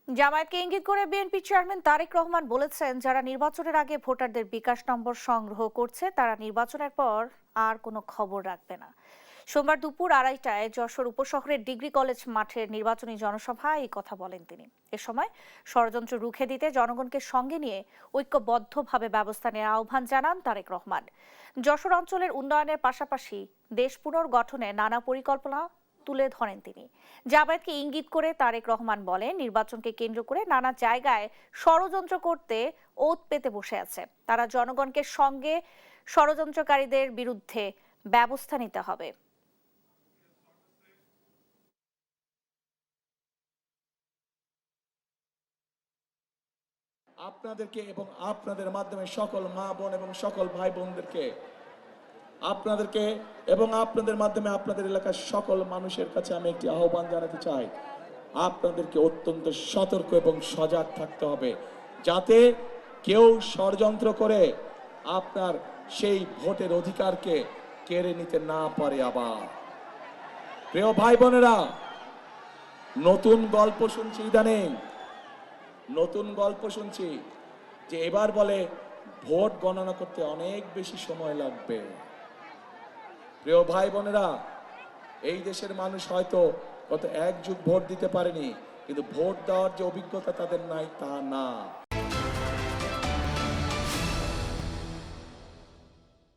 জামায়াতকে ইঙ্গিত করে BNP chairman Tarique Rahman বলেছেন, যারা নির্বাচনের আগে ভোটারদের বিকাশ নম্বর সংগ্রহ করছে তারা নির্বাচনের পর আর কোনো খবর রাখবে না। সোমবার দুপুর 2:30টায় যশোর উপশহরের ডিগ্রি কলেজ মাঠের নির্বাচনী জনসভায় এই কথা বলেন তিনি। এ সময় ষড়যন্ত্র রুখে দিতে জনগণকে সঙ্গে নিয়ে ঐক্যবদ্ধভাবে ব্যবস্থা নেওয়ার আহ্বান জানান তারেক রহমান। যশোর অঞ্চলের উন্নয়নের পাশাপাশি দেশ পুনর্গঠনে নানা পরিকল্পনা তুলে ধরেন তিনি। জামায়াতকে ইঙ্গিত করে তারেক রহমান বলেন, নির্বাচনকে কেন্দ্র করে নানা জায়গায় ষড়যন্ত্র করতে ওত পেতে বসে আছে। তারা জনগণকে সঙ্গে ষড়যন্ত্রকারীদের বিরুদ্ধে ব্যবস্থা নিতে হবে। আপনাদেরকে এবং আপনাদের মাধ্যমে সকল মা বোন এবং সকল ভাই বোনদেরকে আপনাদেরকে এবং আপনাদের মাধ্যমে আপনাদের এলাকার সকল মানুষের কাছে আমি একটি আহ্বান জানাতে চাই। আপনাদেরকে অত্যন্ত সতর্ক এবং সজাগ থাকতে হবে, যাতে কেউ ষড়যন্ত্র করে আপনার সেই ভোটের অধিকারকে কেড়ে নিতে না পারে। আবার প্রিয় ভাই বোনেরা, নতুন গল্প শুনছি, ইদানিং নতুন গল্প শুনছি যে এবার বলে ভোট গণনা করতে অনেক বেশি সময় লাগবে। প্রিয় ভাই বোনেরা, এই দেশের মানুষ হয়তো গত 1 যুগ ভোট দিতে পারেনি, কিন্তু ভোট দেওয়ার যে অভিজ্ঞতা তাদের নাই তা না।